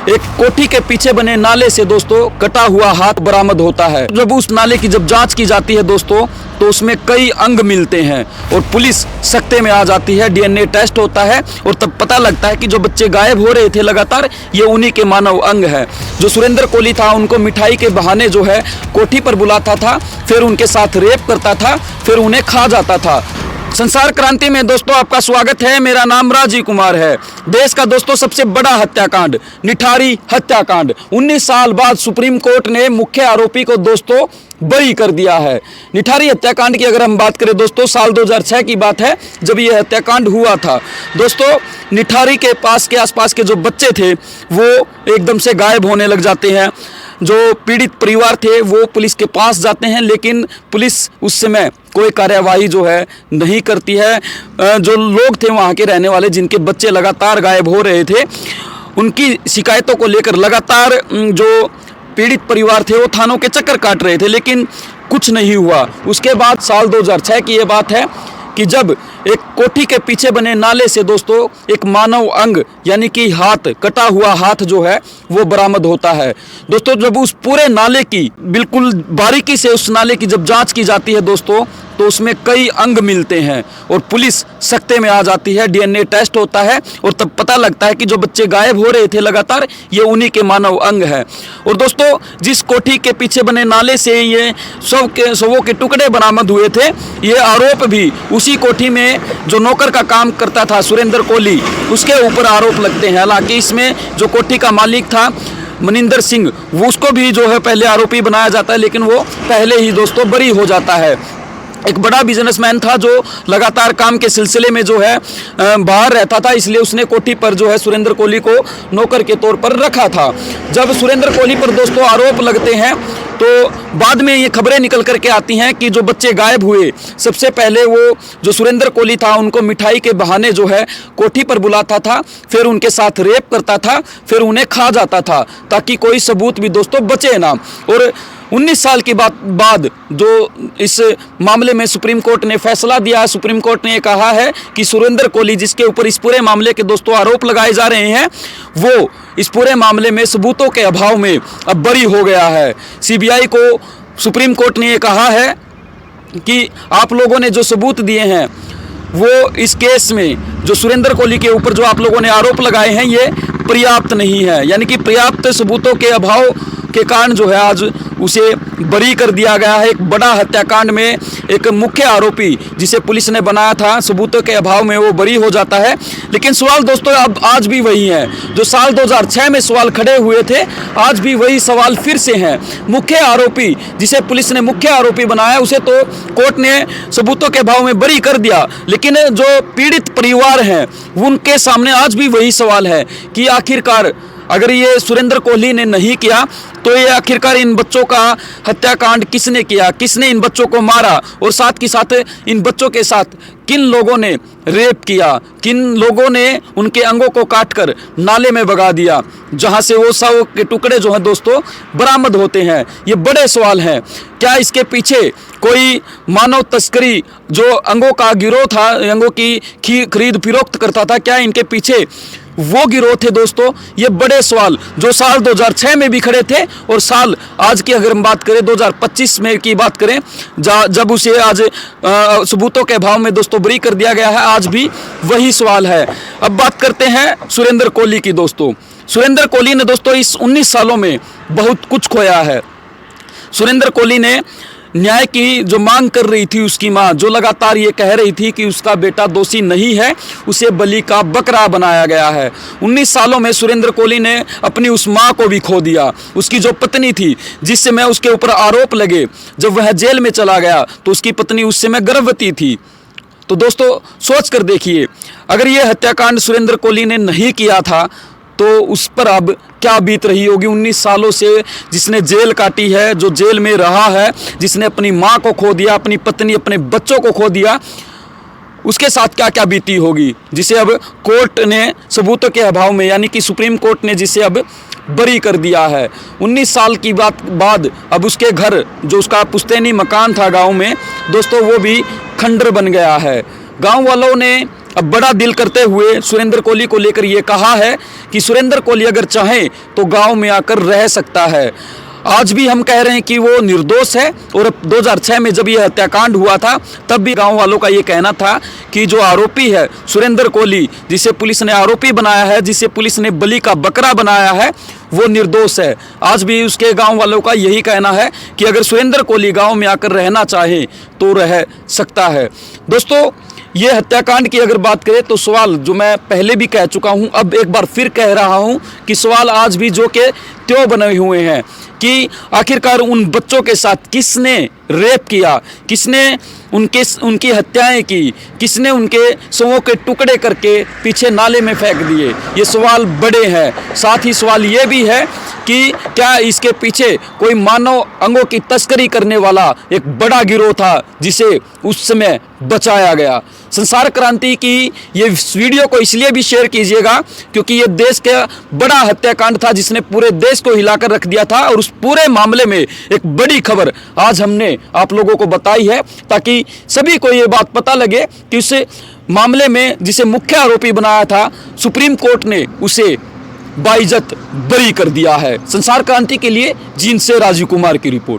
एक कोठी के पीछे बने नाले से दोस्तों कटा हुआ हाथ बरामद होता है। जब उस नाले की जब जांच की जाती है दोस्तों तो उसमें कई अंग मिलते हैं और पुलिस सकते में आ जाती है। डीएनए टेस्ट होता है और तब पता लगता है कि जो बच्चे गायब हो रहे थे लगातार ये उन्हीं के मानव अंग है। जो सुरेंद्र कोहली था उनको मिठाई के बहाने जो है कोठी पर बुलाता था, फिर उनके साथ रेप करता था, फिर उन्हें खा जाता था। संसार क्रांति में दोस्तों आपका स्वागत है। मेरा नाम राजीव कुमार है। देश का दोस्तों सबसे बड़ा हत्याकांड निठारी हत्याकांड 19 साल बाद सुप्रीम कोर्ट ने मुख्य आरोपी को दोस्तों बरी कर दिया है। निठारी हत्याकांड की अगर हम बात करें दोस्तों साल 2006 की बात है जब यह हत्याकांड हुआ था। दोस्तों निठारी के पास के आसपास के जो बच्चे थे वो एकदम से गायब होने लग जाते हैं। जो पीड़ित परिवार थे वो पुलिस के पास जाते हैं लेकिन पुलिस उस समय कोई कार्यवाही जो है नहीं करती है। जो लोग थे वहाँ के रहने वाले जिनके बच्चे लगातार गायब हो रहे थे उनकी शिकायतों को लेकर लगातार जो पीड़ित परिवार थे वो थानों के चक्कर काट रहे थे लेकिन कुछ नहीं हुआ। उसके बाद साल 2006 की ये बात है कि जब एक कोठी के पीछे बने नाले से दोस्तों एक मानव अंग यानी कि हाथ, कटा हुआ हाथ जो है वो बरामद होता है। दोस्तों जब उस पूरे नाले की बिल्कुल बारीकी से उस नाले की जब जांच की जाती है दोस्तों तो उसमें कई अंग मिलते हैं और पुलिस सकते में आ जाती है। डीएनए टेस्ट होता है और तब पता लगता है कि जो बच्चे गायब हो रहे थे लगातार ये उन्हीं के मानव अंग है। और दोस्तों जिस कोठी के पीछे बने नाले से ये शवों के टुकड़े बरामद हुए थे ये आरोप भी उसी कोठी में जो नौकर का काम करता था सुरेंद्र कोहली उसके ऊपर आरोप लगते हैं। हालांकि इसमें जो कोठी का मालिक था मनिंदर सिंह वो उसको भी जो है पहले आरोपी बनाया जाता है लेकिन वो पहले ही दोस्तों बरी हो जाता है। एक बड़ा बिजनेसमैन था जो लगातार काम के सिलसिले में जो है बाहर रहता था, इसलिए उसने कोठी पर जो है सुरेंद्र कोहली को नौकर के तौर पर रखा था। जब सुरेंद्र कोहली पर दोस्तों आरोप लगते हैं तो बाद में ये खबरें निकल करके आती हैं कि जो बच्चे गायब हुए सबसे पहले वो जो सुरेंद्र कोहली था उनको मिठाई के बहाने जो है कोठी पर बुलाता था, फिर उनके साथ रेप करता था, फिर उन्हें खा जाता था ताकि कोई सबूत भी दोस्तों बचे ना। और 19 साल की बाद जो इस मामले में सुप्रीम कोर्ट ने फैसला दिया है, सुप्रीम कोर्ट ने कहा है कि सुरेंद्र कोहली जिसके ऊपर इस पूरे मामले के दोस्तों आरोप लगाए जा रहे हैं वो इस पूरे मामले में सबूतों के अभाव में अब बरी हो गया है। सीबीआई को सुप्रीम कोर्ट ने ये कहा है कि आप लोगों ने जो सबूत दिए हैं वो इस केस में जो सुरेंद्र कोहली के ऊपर जो आप लोगों ने आरोप लगाए हैं ये पर्याप्त नहीं है, यानी कि पर्याप्त सबूतों के अभाव के कारण जो है आज उसे बरी कर दिया गया है। एक बड़ा हत्याकांड में एक मुख्य आरोपी जिसे पुलिस ने बनाया था सबूतों के अभाव में वो बरी हो जाता है। लेकिन सवाल दोस्तों अब आज भी वही है जो साल 2006 में सवाल खड़े हुए थे, आज भी वही सवाल फिर से हैं। मुख्य आरोपी जिसे पुलिस ने मुख्य आरोपी बनाया उसे तो कोर्ट ने सबूतों के अभाव में बरी कर दिया, लेकिन जो पीड़ित परिवार हैं उनके सामने आज भी वही सवाल है कि आखिरकार अगर ये सुरेंद्र कोहली ने नहीं किया तो ये आखिरकार इन बच्चों का हत्याकांड किसने किया, किसने इन बच्चों को मारा और साथ के साथ इन बच्चों के साथ किन लोगों ने रेप किया, किन लोगों ने उनके अंगों को काटकर नाले में बगा दिया जहां से वो शव के टुकड़े जो हैं दोस्तों बरामद होते हैं। ये बड़े सवाल हैं। क्या इसके पीछे कोई मानव तस्करी जो अंगों का गिरोह था, अंगों की खरीद फरोख्त करता था, क्या इनके पीछे वो गिरोह थे दोस्तों? ये बड़े सवाल जो साल 2006 में भी खड़े थे और साल आज की अगर हम बात करें 2025 में की बात करें जब उसे आज सबूतों के अभाव में दोस्तों बरी कर दिया गया है, आज भी वही सवाल है। अब बात करते हैं सुरेंद्र कोहली की दोस्तों। सुरेंद्र कोहली ने दोस्तों इस 19 सालों में बहुत कुछ खोया है। सुरेंद्र कोहली ने न्याय की जो मांग कर रही थी उसकी मां जो लगातार ये कह रही थी कि उसका बेटा दोषी नहीं है, उसे बलि का बकरा बनाया गया है। 19 सालों में सुरेंद्र कोहली ने अपनी उस मां को भी खो दिया। उसकी जो पत्नी थी जिस समय उसके ऊपर आरोप लगे, जब वह जेल में चला गया तो उसकी पत्नी उस समय गर्भवती थी। तो दोस्तों सोच कर देखिए अगर ये हत्याकांड सुरेंद्र कोहली ने नहीं किया था तो उस पर अब क्या बीत रही होगी। 19 सालों से जिसने जेल काटी है, जो जेल में रहा है, जिसने अपनी मां को खो दिया, अपनी पत्नी, अपने बच्चों को खो दिया, उसके साथ क्या क्या बीती होगी, जिसे अब कोर्ट ने सबूतों के अभाव में यानी कि सुप्रीम कोर्ट ने जिसे अब बरी कर दिया है। 19 साल की बात बाद अब उसके घर जो उसका पुश्तैनी मकान था गाँव में दोस्तों वो भी खंडर बन गया है। गाँव वालों ने अब बड़ा दिल करते हुए सुरेंद्र कोहली को लेकर ये कहा है कि सुरेंद्र कोहली अगर चाहे तो गांव में आकर रह सकता है। आज भी हम कह रहे हैं कि वो निर्दोष है। और 2006 में जब यह हत्याकांड हुआ था तब भी गांव वालों का ये कहना था कि जो आरोपी है सुरेंद्र कोहली, जिसे पुलिस ने आरोपी बनाया है, जिसे पुलिस ने बलि का बकरा बनाया है, वो निर्दोष है। आज भी उसके गांव वालों का यही कहना है कि अगर सुरेंद्र कोहली गांव में आकर रहना चाहे तो रह सकता है। दोस्तों, ये हत्याकांड की अगर बात करें तो सवाल जो मैं पहले भी कह चुका हूं, अब एक बार फिर कह रहा हूं कि सवाल आज भी जो के त्यों बने हुए हैं कि आखिरकार उन बच्चों के साथ किसने रेप किया, किसने उनकी हत्याएं की, किसने उनके शवों के टुकड़े करके पीछे नाले में फेंक दिए। ये सवाल बड़े हैं। साथ ही सवाल ये भी है कि क्या इसके पीछे कोई मानव अंगों की तस्करी करने वाला एक बड़ा गिरोह था जिसे उस समय बचाया गया। संसार क्रांति की ये वीडियो को इसलिए भी शेयर कीजिएगा क्योंकि ये देश का बड़ा हत्याकांड था जिसने पूरे देश को हिलाकर रख दिया था। और उस पूरे मामले में एक बड़ी खबर आज हमने आप लोगों को बताई है ताकि सभी को ये बात पता लगे कि उस मामले में जिसे मुख्य आरोपी बनाया था सुप्रीम कोर्ट ने उसे बाइज्जत बरी कर दिया है। संसार क्रांति के लिए जींद से राजीव कुमार की रिपोर्ट।